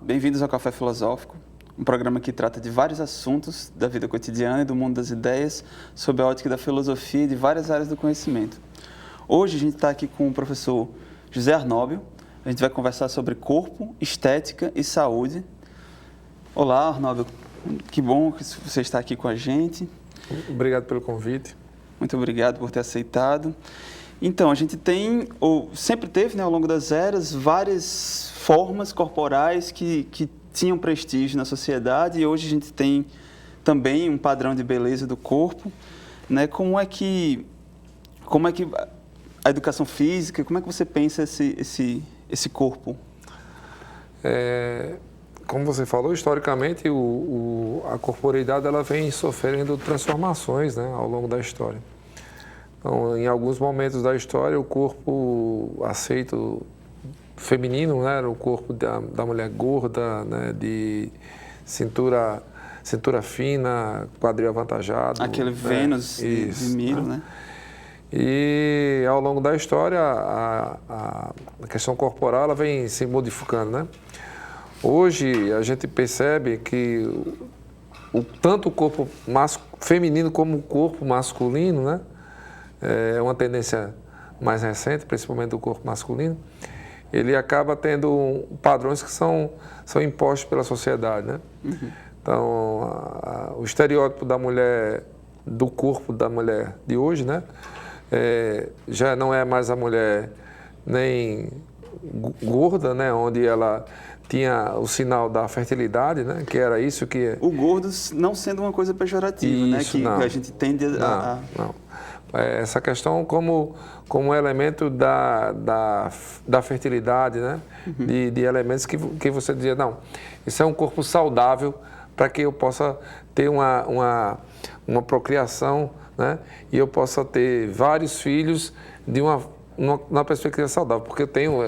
bem-vindos ao Café Filosófico, um programa que trata de vários assuntos da vida cotidiana e do mundo das ideias, sob a ótica da filosofia e de várias áreas do conhecimento. Hoje a gente está aqui com o professor José Arnóbio. A gente vai conversar sobre corpo, estética e saúde. Olá, Arnóbio, que bom que você está aqui com a gente. Obrigado pelo convite. Muito obrigado por ter aceitado. Então, a gente tem, ou sempre teve, ao longo das eras, várias formas corporais que tinham prestígio na sociedade, e hoje a gente tem também um padrão de beleza do corpo. Como é que a educação física, como é que você pensa esse corpo? Como você falou, historicamente, a corporeidade ela vem sofrendo transformações, ao longo da história. Então, em alguns momentos da história, o corpo aceito feminino, era o corpo da mulher gorda, de cintura fina, quadril avantajado. Aquele Vênus de Milo, né? E ao longo da história, a questão corporal ela vem se modificando, Hoje, a gente percebe que tanto o corpo feminino como o corpo masculino, é uma tendência mais recente, principalmente do corpo masculino, ele acaba tendo padrões que são impostos pela sociedade, Uhum. Então, o estereótipo da mulher, do corpo da mulher de hoje, já não é mais a mulher nem gorda, onde ela tinha o sinal da fertilidade, que era isso que... O gordo não sendo uma coisa pejorativa, isso, que a gente tende a... Não. Essa questão como elemento da fertilidade, Uhum. de elementos que você dizia, não, isso é um corpo saudável para que eu possa ter uma procriação, e eu possa ter vários filhos de uma perspectiva saudável, porque eu tenho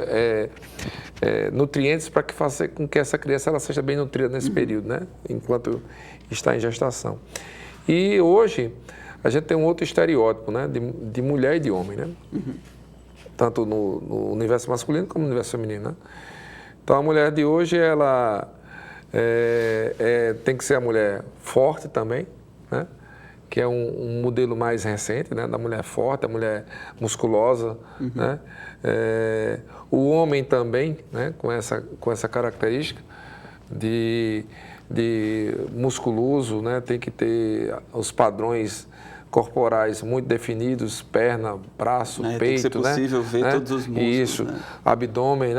nutrientes para que faça com que essa criança ela seja bem nutrida nesse período, enquanto está em gestação. E hoje a gente tem um outro estereótipo, de mulher e de homem, Uhum. Tanto no universo masculino como no universo feminino, Então a mulher de hoje ela tem que ser a mulher forte também, que é um modelo mais recente, da mulher forte, a mulher musculosa, Uhum. O homem também, com essa característica de musculoso, tem que ter os padrões corporais muito definidos, perna, braço, peito, tem que ser possível ver todos os músculos. Isso, abdômen,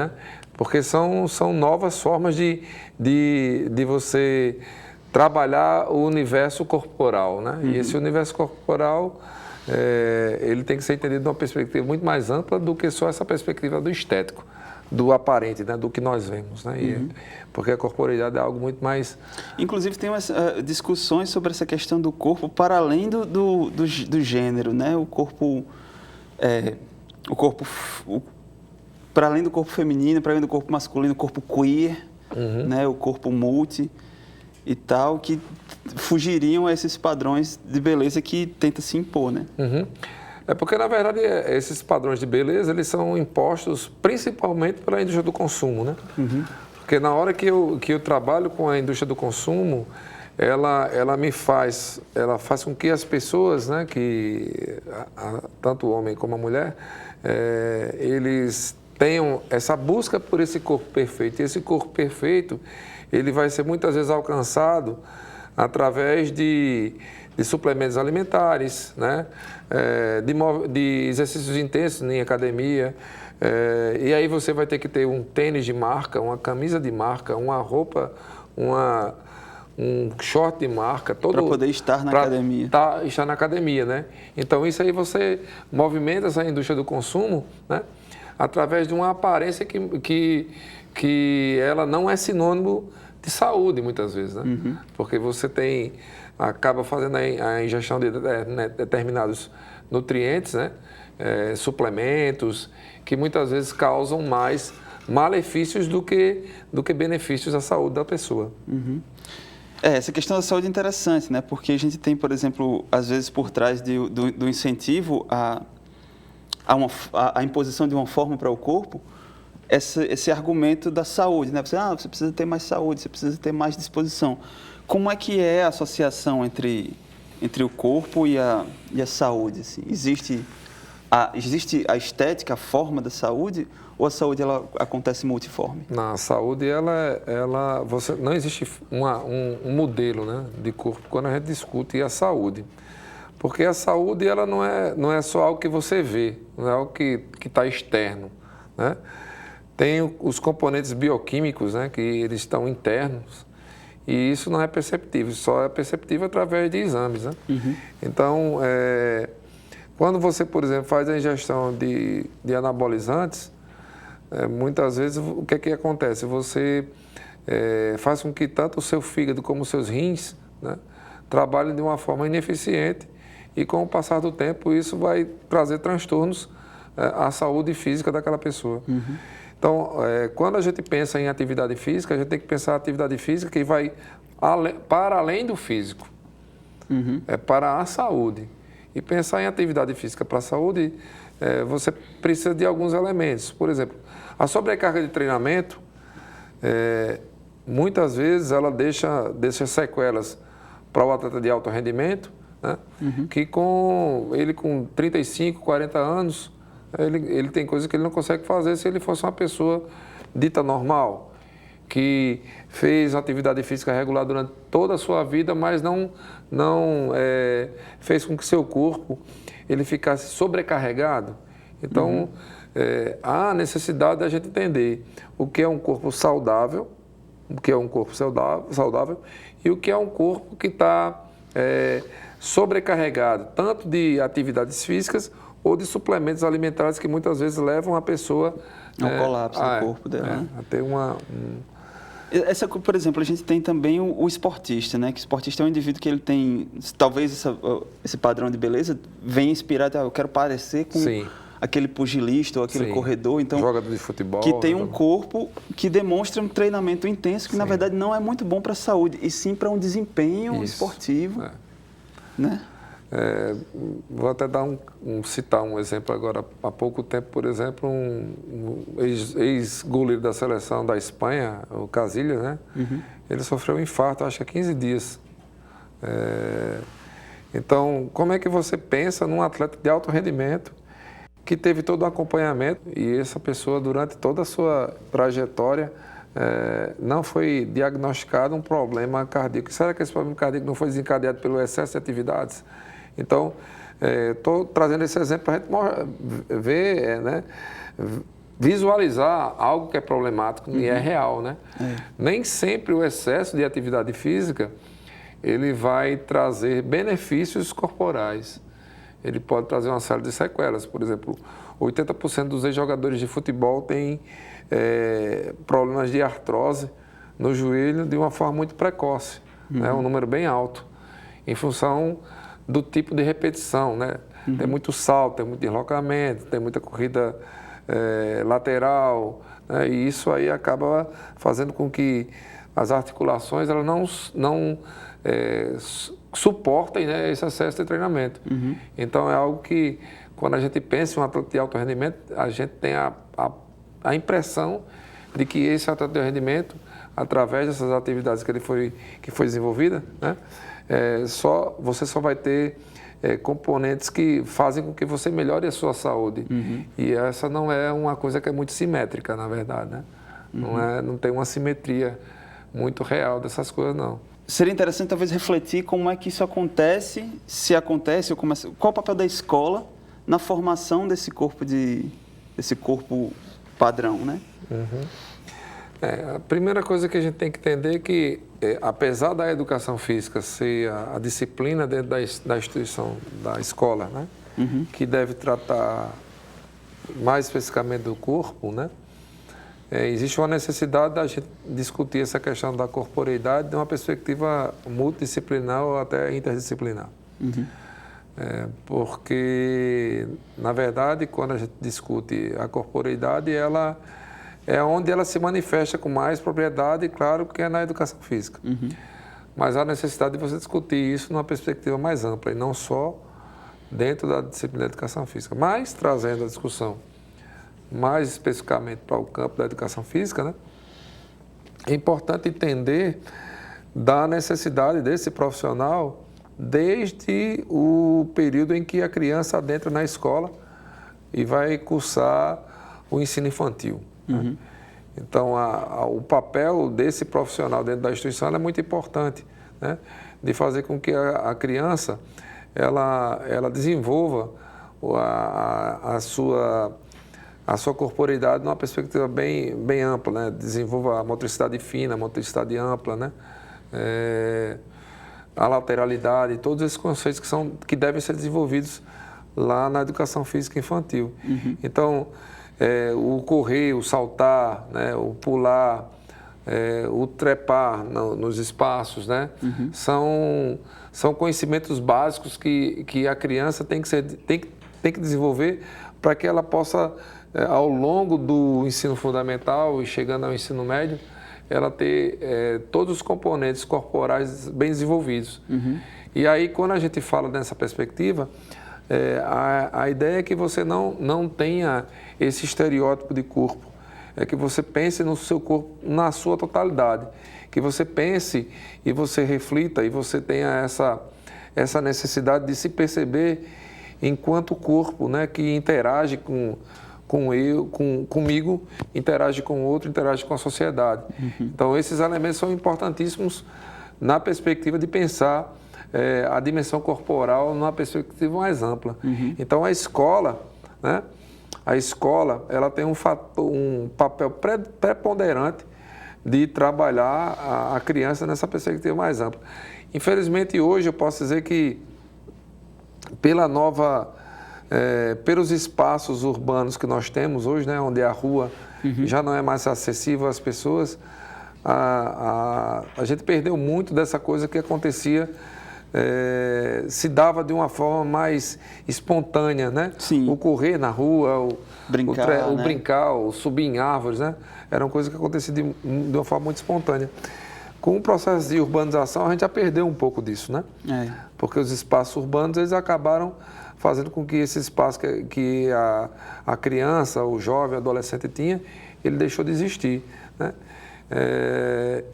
porque são novas formas de você trabalhar o universo corporal, Uhum. E esse universo corporal, ele tem que ser entendido de uma perspectiva muito mais ampla do que só essa perspectiva do estético, do aparente, do que nós vemos, Uhum. Porque a corporeidade é algo muito mais... Inclusive tem umas discussões sobre essa questão do corpo para além do gênero, O corpo, para além do corpo feminino, para além do corpo masculino, o corpo queer, Uhum. O corpo multi e tal, que fugiriam a esses padrões de beleza que tenta se impor, Uhum. Porque, na verdade, esses padrões de beleza, eles são impostos principalmente pela indústria do consumo, Uhum. Porque na hora que eu trabalho com a indústria do consumo, ela faz com que as pessoas, tanto o homem como a mulher, eles tenham essa busca por esse corpo perfeito. E esse corpo perfeito, ele vai ser muitas vezes alcançado através de suplementos alimentares, de exercícios intensos em academia. E aí você vai ter que ter um tênis de marca, uma camisa de marca, uma roupa, um short de marca. Para poder estar na academia. Estar na academia, Então isso aí você movimenta essa indústria do consumo, através de uma aparência que ela não é sinônimo de saúde, muitas vezes, Uhum. Porque você acaba fazendo a ingestão de determinados nutrientes, suplementos, que muitas vezes causam mais malefícios do que benefícios à saúde da pessoa. Uhum. Essa questão da saúde é interessante, Porque a gente tem, por exemplo, às vezes por trás do incentivo à imposição de uma forma para o corpo, esse argumento da saúde, né? Você precisa ter mais saúde, você precisa ter mais disposição. Como é que é a associação entre o corpo e a saúde? Assim? Existe a estética, a forma da saúde, ou a saúde ela acontece multiforme? Na saúde, você, não existe um modelo, né, de corpo quando a gente discute a saúde. Porque a saúde ela não é só algo que você vê, não é algo que está externo, né? Tem os componentes bioquímicos, né, que eles estão internos, e isso não é perceptível, só é perceptível através de exames, né? Uhum. Então, quando você, por exemplo, faz a ingestão de anabolizantes, muitas vezes o que acontece? Você faz com que tanto o seu fígado como os seus rins, né, trabalhem de uma forma ineficiente, e com o passar do tempo isso vai trazer transtornos à saúde física daquela pessoa. Uhum. Então, quando a gente pensa em atividade física, a gente tem que pensar em atividade física que vai para além do físico, para a saúde. E pensar em atividade física para a saúde, você precisa de alguns elementos. Por exemplo, a sobrecarga de treinamento, muitas vezes ela deixa sequelas para o atleta de alto rendimento, né? Que com 35, 40 anos, ele tem coisas que ele não consegue fazer se ele fosse uma pessoa dita normal, que fez atividade física regular durante toda a sua vida, mas não fez com que seu corpo ele ficasse sobrecarregado. Então, há necessidade da gente entender o que é um corpo saudável, e o que é um corpo que está sobrecarregado, tanto de atividades físicas ou de suplementos alimentares que muitas vezes levam a pessoa ao colapso do corpo dela. Né? A ter por exemplo, a gente tem também o esportista, né? Que o esportista é um indivíduo que ele tem, talvez esse padrão de beleza venha inspirado, eu quero parecer com aquele pugilista ou aquele corredor, então jogador de futebol, que tem um corpo que demonstra um treinamento intenso que na verdade não é muito bom para a saúde, e sim para um desempenho esportivo, né? Vou até citar um exemplo agora. Há pouco tempo, por exemplo, um ex-goleiro da seleção da Espanha, o Casillas, né? Ele sofreu um infarto, acho que há 15 dias. Então, como é que você pensa num atleta de alto rendimento que teve todo o acompanhamento e essa pessoa, durante toda a sua trajetória, não foi diagnosticado um problema cardíaco? Será que esse problema cardíaco não foi desencadeado pelo excesso de atividades? Então, estou trazendo esse exemplo para a gente ver, né, visualizar algo que é problemático e é real, né? Nem sempre o excesso de atividade física ele vai trazer benefícios corporais. Ele pode trazer uma série de sequelas. Por exemplo, 80% dos ex-jogadores de futebol têm problemas de artrose no joelho de uma forma muito precoce, né? Um número bem alto, em função do tipo de repetição, né? Tem muito salto, tem muito deslocamento, tem muita corrida lateral, né? E isso aí acaba fazendo com que as articulações elas não suportem, né, esse excesso de treinamento. Então é algo que, quando a gente pensa em um atleta de alto rendimento, a gente tem a impressão de que esse atleta de rendimento, através dessas atividades que foi desenvolvida, né, você só vai ter componentes que fazem com que você melhore a sua saúde. E essa não é uma coisa que é muito simétrica, na verdade, né? Não tem uma simetria muito real dessas coisas, não. Seria interessante talvez refletir como é que isso acontece, se acontece, qual o papel da escola na formação desse corpo padrão, né? A primeira coisa que a gente tem que entender é que, apesar da educação física ser a disciplina dentro da instituição, da escola, né? Que deve tratar mais especificamente do corpo, né? Existe uma necessidade da gente discutir essa questão da corporeidade de uma perspectiva multidisciplinar ou até interdisciplinar. Porque, na verdade, quando a gente discute a corporeidade, ela é onde ela se manifesta com mais propriedade, claro, que é na educação física. Mas há necessidade de você discutir isso numa perspectiva mais ampla, e não só dentro da disciplina da educação física, mas trazendo a discussão mais especificamente para o campo da educação física, né? É importante entender da necessidade desse profissional desde o período em que a criança adentra na escola e vai cursar o ensino infantil. Né? Então, o papel desse profissional dentro da instituição é muito importante, né? De fazer com que a criança ela desenvolva a sua corporeidade numa perspectiva bem ampla, né? Desenvolva a motricidade fina, a motricidade ampla, né? A lateralidade, todos esses conceitos que devem ser desenvolvidos lá na educação física infantil. Então, o correr, o saltar, né? O pular, o trepar nos espaços, né? São conhecimentos básicos que a criança tem que desenvolver para que ela possa, ao longo do ensino fundamental e chegando ao ensino médio, ela ter todos os componentes corporais bem desenvolvidos. E aí, quando a gente fala nessa perspectiva, a ideia é que você não tenha esse estereótipo de corpo, é que você pense no seu corpo na sua totalidade, que você pense e você reflita e você tenha essa necessidade de se perceber enquanto corpo, né, que interage comigo, interage com o outro, interage com a sociedade. Então, esses elementos são importantíssimos na perspectiva de pensar a dimensão corporal numa perspectiva mais ampla. Então, a escola, né, ela tem um papel preponderante de trabalhar a criança nessa perspectiva mais ampla. Infelizmente, hoje eu posso dizer que pelos espaços urbanos que nós temos hoje, né, onde a rua já não é mais acessível às pessoas, a gente perdeu muito dessa coisa que acontecia, se dava de uma forma mais espontânea, né? Sim. O correr na rua, o né? brincar, o subir em árvores, né? Eram coisas que aconteciam de uma forma muito espontânea. Com o processo de urbanização, a gente já perdeu um pouco disso, né? Porque os espaços urbanos, eles acabaram fazendo com que esse espaço que a criança, o jovem, o adolescente tinha, ele deixou de existir, né?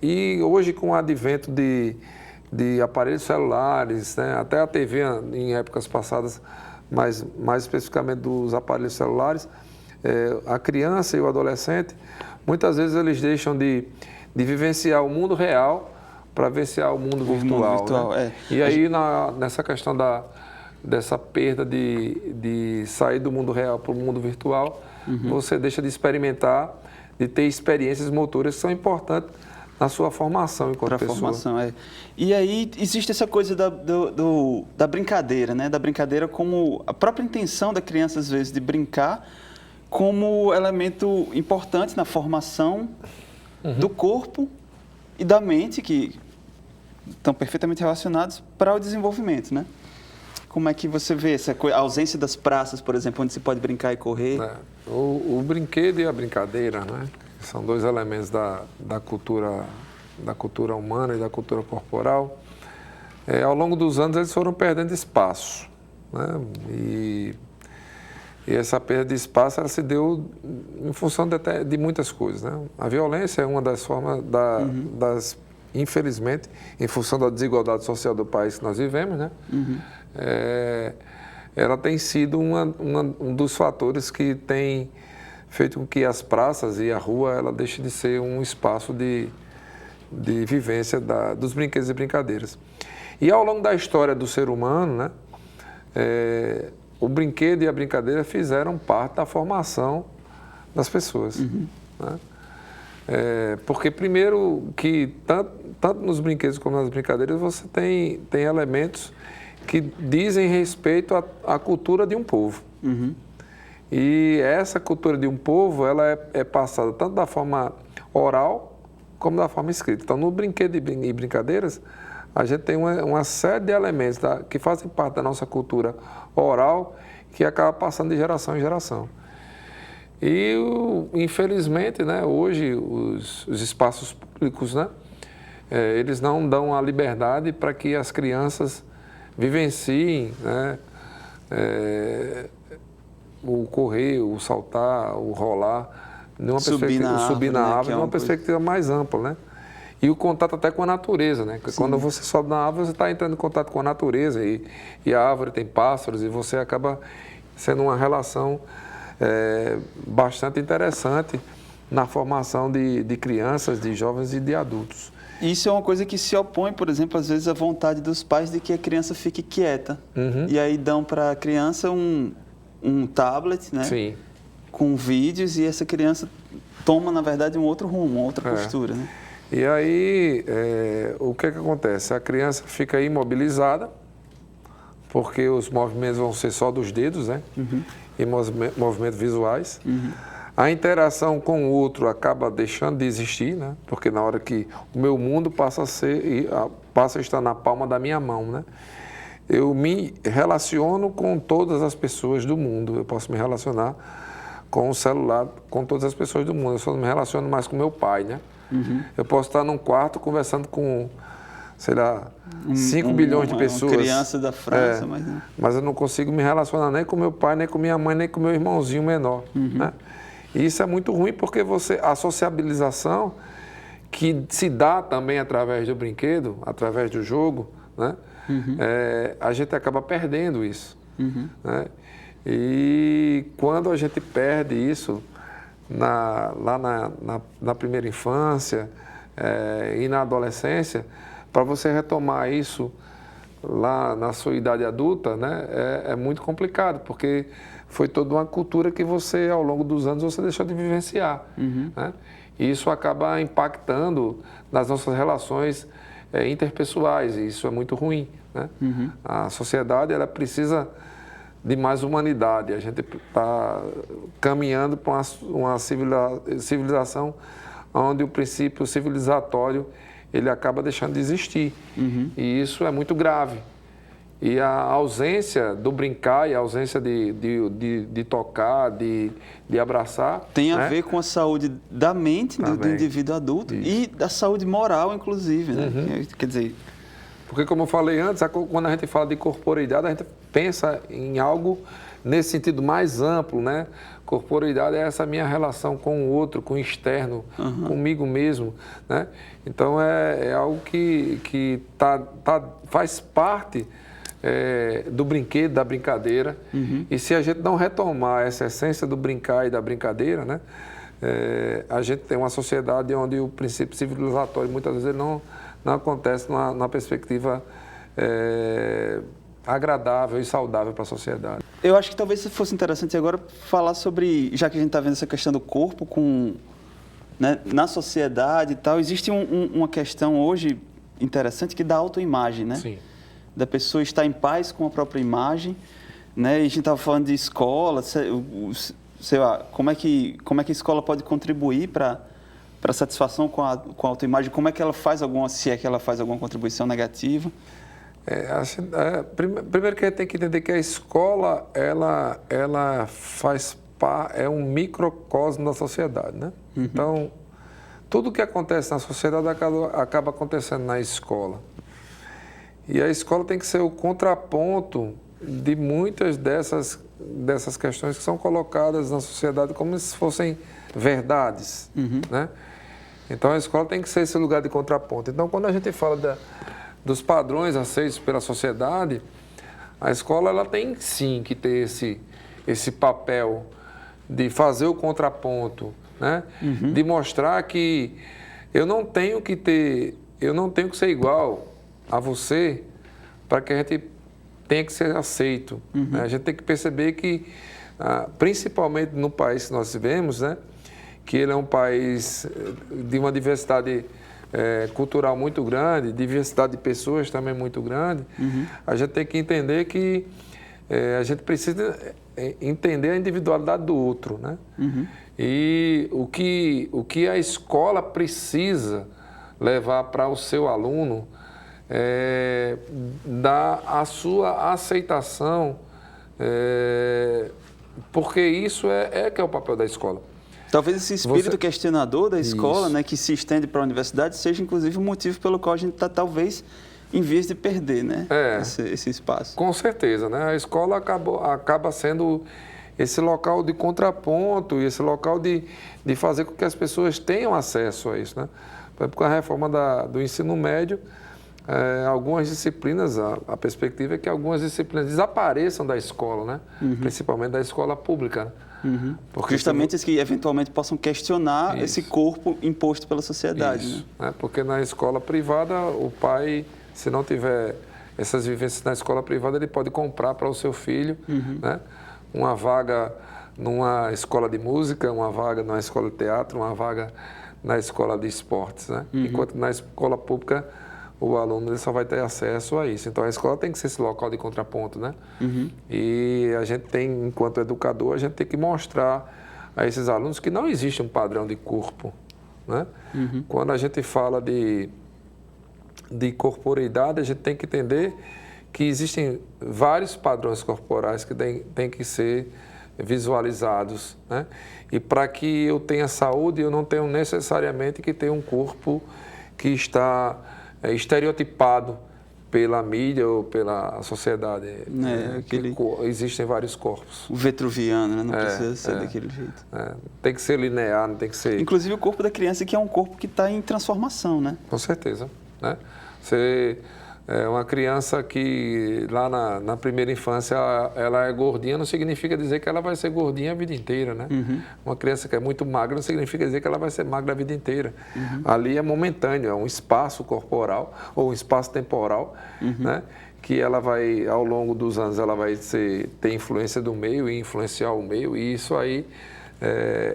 E hoje, com o advento de aparelhos celulares, né? Até a TV em épocas passadas, mais especificamente dos aparelhos celulares, a criança e o adolescente, muitas vezes eles deixam de vivenciar o mundo real para vivenciar o mundo virtual. Né? E aí, nessa questão dessa perda de sair do mundo real para o mundo virtual, você deixa de experimentar, de ter experiências motoras que são importantes na sua formação enquanto pessoa. Formação, E aí existe essa coisa da brincadeira, né? Da brincadeira como a própria intenção da criança, às vezes, de brincar como elemento importante na formação do corpo e da mente, que estão perfeitamente relacionados para o desenvolvimento, né? Como é que você vê a ausência das praças, por exemplo, onde se pode brincar e correr? O brinquedo e a brincadeira, né? São dois elementos da cultura humana e da cultura corporal. Ao longo dos anos, eles foram perdendo espaço, né? E essa perda de espaço ela se deu em função de muitas coisas, né? A violência é uma das formas infelizmente, em função da desigualdade social do país que nós vivemos, né? Ela tem sido um dos fatores que tem feito com que as praças e a rua ela deixe de ser um espaço de vivência dos brinquedos e brincadeiras. E ao longo da história do ser humano, né? O brinquedo e a brincadeira fizeram parte da formação das pessoas. Né? Porque, primeiro, que tanto nos brinquedos como nas brincadeiras, você tem elementos que dizem respeito à cultura de um povo. E essa cultura de um povo, ela é passada tanto da forma oral como da forma escrita. Então, no brinquedo e brincadeiras, a gente tem uma série de elementos que fazem parte da nossa cultura oral que acaba passando de geração em geração. E, infelizmente, né, hoje, os espaços públicos, né, eles não dão a liberdade para que as crianças vivenciem, né, o correr, o saltar, o rolar, Subir na árvore, né, numa perspectiva mais ampla, né? E o contato até com a natureza, né? Porque quando você sobe na árvore, você está entrando em contato com a natureza e a árvore tem pássaros e você acaba sendo uma relação bastante interessante na formação de crianças, de jovens e de adultos. Isso é uma coisa que se opõe, por exemplo, às vezes à vontade dos pais de que a criança fique quieta. E aí dão para a criança um tablet, né? Sim. Com vídeos, e essa criança toma, na verdade, um outro rumo, uma outra postura, né? E aí, o que acontece? A criança fica imobilizada, porque os movimentos vão ser só dos dedos, né? E movimentos visuais. A interação com o outro acaba deixando de existir, né? Porque na hora que o meu mundo passa a estar na palma da minha mão, né? Eu me relaciono com todas as pessoas do mundo. Eu posso me relacionar com o celular, com todas as pessoas do mundo. Eu só não me relaciono mais com meu pai, né? Eu posso estar num quarto conversando com, sei lá, 5 bilhões de pessoas. Uma criança da França, mas eu não consigo me relacionar nem com meu pai, nem com minha mãe, nem com meu irmãozinho menor, né? E isso é muito ruim porque a sociabilização que se dá também através do brinquedo, através do jogo, né? A gente acaba perdendo isso, né? E quando a gente perde isso lá na primeira infância e na adolescência, para você retomar isso lá na sua idade adulta, né, é muito complicado, porque foi toda uma cultura que você, ao longo dos anos, você deixou de vivenciar, né? E isso acaba impactando nas nossas relações interpessoais, e isso é muito ruim, né? A sociedade, ela precisa de mais humanidade. A gente está caminhando para uma civilização onde o princípio civilizatório ele acaba deixando de existir. E isso é muito grave. E a ausência do brincar e a ausência de tocar, de abraçar... Tem a né? ver com a saúde da mente do indivíduo adulto e da saúde moral, inclusive, né? Quer dizer... Porque, como eu falei antes, quando a gente fala de corporeidade, a gente pensa em algo nesse sentido mais amplo, né? Corporeidade é essa minha relação com o outro, com o externo, comigo mesmo, né? Então, é algo que faz parte do brinquedo, da brincadeira. E se a gente não retomar essa essência do brincar e da brincadeira, né? A gente tem uma sociedade onde o princípio civilizatório, muitas vezes, não acontece na perspectiva agradável e saudável para a sociedade. Eu acho que talvez fosse interessante agora falar sobre, já que a gente está vendo essa questão do corpo né, na sociedade e tal, existe uma questão hoje interessante que é da autoimagem, né? Sim. Da pessoa estar em paz com a própria imagem, né? E a gente estava falando de escola, sei lá, como é que a escola pode contribuir para a satisfação com a autoimagem, como é que ela faz se é que ela faz alguma contribuição negativa? Primeiro que a gente tem que entender que a escola, ela é um microcosmo da sociedade, né? Então, tudo que acontece na sociedade acaba acontecendo na escola. E a escola tem que ser o contraponto de muitas dessas questões que são colocadas na sociedade como se fossem verdades, né? Então, a escola tem que ser esse lugar de contraponto. Então, quando a gente fala dos padrões aceitos pela sociedade, a escola ela tem sim que ter esse papel de fazer o contraponto, né? De mostrar que eu não tenho que ser igual a você para que a gente tenha que ser aceito. Né? A gente tem que perceber que, principalmente no país que nós vivemos, né? Que ele é um país de uma diversidade cultural muito grande, diversidade de pessoas também muito grande, a gente tem que entender que a gente precisa entender a individualidade do outro, né? E o que a escola precisa levar para o seu aluno é dar a sua aceitação, porque isso que é o papel da escola. Talvez esse espírito questionador da escola, né, que se estende para a universidade, seja inclusive o motivo pelo qual a gente está, talvez, em vias de perder, né, esse espaço. Com certeza, né? A escola acaba sendo esse local de contraponto e esse local de fazer com que as pessoas tenham acesso a isso, né? Por exemplo, com a reforma do ensino médio, algumas disciplinas, a perspectiva é que algumas disciplinas desapareçam da escola, né? Principalmente da escola pública, né? Porque justamente as que eventualmente possam questionar esse corpo imposto pela sociedade. Né? Porque na escola privada, o pai, se não tiver essas vivências na escola privada, ele pode comprar para o seu filho, né? Uma vaga numa escola de música, uma vaga numa escola de teatro, uma vaga na escola de esportes, né? Enquanto na escola pública o aluno ele só vai ter acesso a isso. Então a escola tem que ser esse local de contraponto, né? E a gente tem, enquanto educador, a gente tem que mostrar a esses alunos que não existe um padrão de corpo, né? Quando a gente fala de corporeidade, a gente tem que entender que existem vários padrões corporais que têm que ser visualizados, né? E para que eu tenha saúde, eu não tenho necessariamente que ter um corpo que está estereotipado pela mídia ou pela sociedade. Existem vários corpos. O vitruviano, né? Não precisa ser daquele jeito. Tem que ser linear, não tem que ser... Inclusive o corpo da criança, que é um corpo que está em transformação, né? Com certeza, né? Uma criança que lá na primeira infância ela é gordinha, não significa dizer que ela vai ser gordinha a vida inteira, né? Uma criança que é muito magra não significa dizer que ela vai ser magra a vida inteira. Ali é momentâneo, é um espaço corporal ou um espaço temporal, né? Que ela vai, ao longo dos anos, ela vai ter influência do meio e influenciar o meio, e isso aí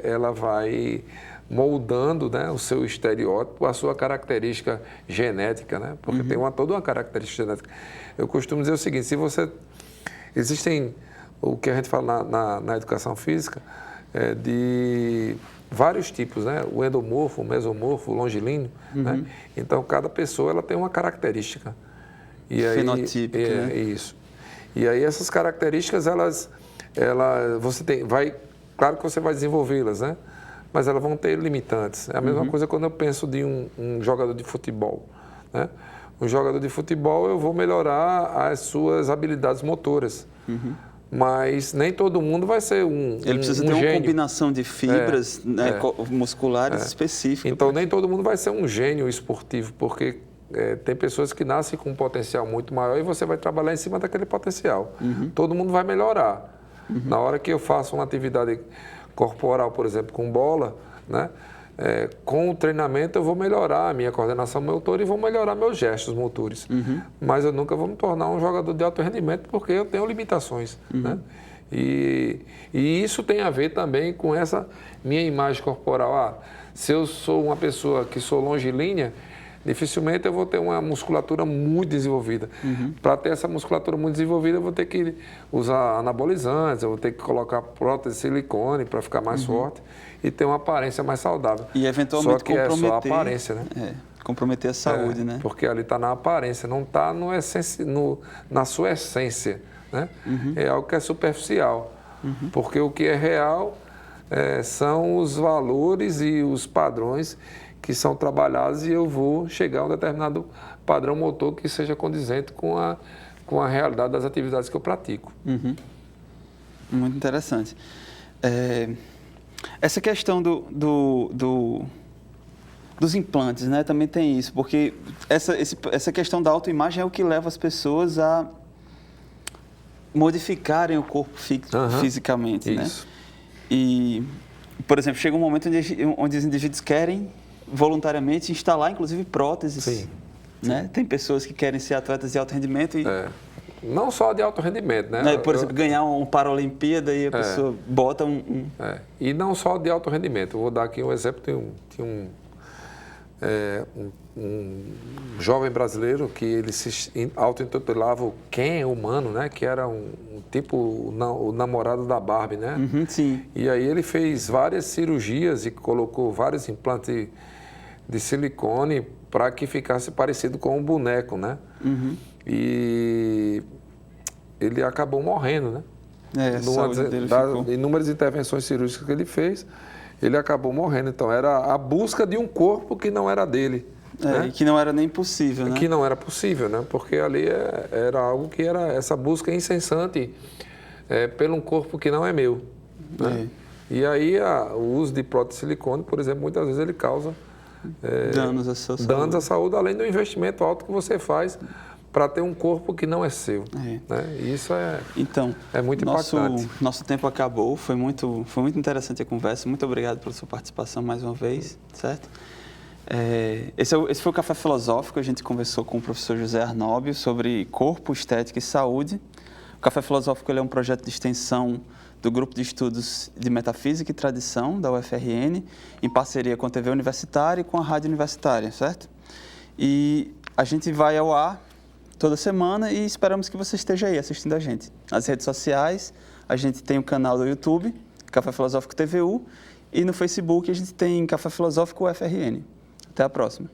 ela vai moldando, né, o seu estereótipo, a sua característica genética, né? Porque tem toda uma característica genética. Eu costumo dizer o seguinte, existem o que a gente fala na educação física, de vários tipos, né? O endomorfo, o mesomorfo, o longilíneo, né? Então, cada pessoa ela tem uma característica. Fenotípica, né? Isso. E aí, essas características, claro que você vai desenvolvê-las, né? Mas elas vão ter limitantes. É a mesma coisa quando eu penso de um jogador de futebol, né? Um jogador de futebol, eu vou melhorar as suas habilidades motoras. Mas nem todo mundo vai ser Ele precisa ter uma combinação de fibras musculares específicas. Então, nem todo mundo vai ser um gênio esportivo, porque tem pessoas que nascem com um potencial muito maior e você vai trabalhar em cima daquele potencial. Todo mundo vai melhorar. Na hora que eu faço uma atividade corporal, por exemplo, com bola, né? Com o treinamento eu vou melhorar a minha coordenação motora e vou melhorar meus gestos motores. Mas eu nunca vou me tornar um jogador de alto rendimento porque eu tenho limitações, né? E isso tem a ver também com essa minha imagem corporal. Se eu sou uma pessoa que sou longilínea, dificilmente eu vou ter uma musculatura muito desenvolvida. Para ter essa musculatura muito desenvolvida, eu vou ter que usar anabolizantes, eu vou ter que colocar prótese de silicone para ficar mais forte e ter uma aparência mais saudável. E eventualmente só que é só a aparência, né? Comprometer a saúde, né? Porque ali está na aparência, não está na sua essência, né? É algo que é superficial. Porque o que é real são os valores e os padrões que são trabalhados e eu vou chegar a um determinado padrão motor que seja condizente com a realidade das atividades que eu pratico. Muito interessante. Essa questão dos implantes, né, também tem isso, porque essa questão da autoimagem é o que leva as pessoas a modificarem o corpo fisicamente, né? E, por exemplo, chega um momento onde os indivíduos querem voluntariamente instalar, inclusive, próteses. Né? Tem pessoas que querem ser atletas de alto rendimento e... Não só de alto rendimento, né? Por exemplo, ganhar um Paralimpíada e a pessoa bota E não só de alto rendimento. Eu vou dar aqui um exemplo de um jovem brasileiro que ele se auto-intitulava o Ken humano, né? Que era o namorado da Barbie, né? Sim. E aí ele fez várias cirurgias e colocou vários implantes de silicone para que ficasse parecido com um boneco, né? E ele acabou morrendo, né? Das inúmeras intervenções cirúrgicas que ele fez, ele acabou morrendo. Então, era a busca de um corpo que não era dele. Né? E que não era nem possível, né? Que não era possível, né? Porque ali era algo que era essa busca incessante pelo um corpo que não é meu. Né? E aí o uso de prótese de silicone, por exemplo, muitas vezes ele causa danos à sua saúde. Danos à saúde, além do investimento alto que você faz para ter um corpo que não é seu. Né? E isso é muito impactante. Nosso tempo acabou, foi muito interessante a conversa. Muito obrigado pela sua participação mais uma vez, certo? Esse foi o Café Filosófico. A gente conversou com o professor José Arnóbio sobre corpo, estética e saúde. O Café Filosófico ele é um projeto de extensão do Grupo de Estudos de Metafísica e Tradição, da UFRN, em parceria com a TV Universitária e com a Rádio Universitária, certo? E a gente vai ao ar toda semana e esperamos que você esteja aí assistindo a gente. Nas redes sociais, a gente tem o canal do YouTube, Café Filosófico TVU, e no Facebook a gente tem Café Filosófico UFRN. Até a próxima.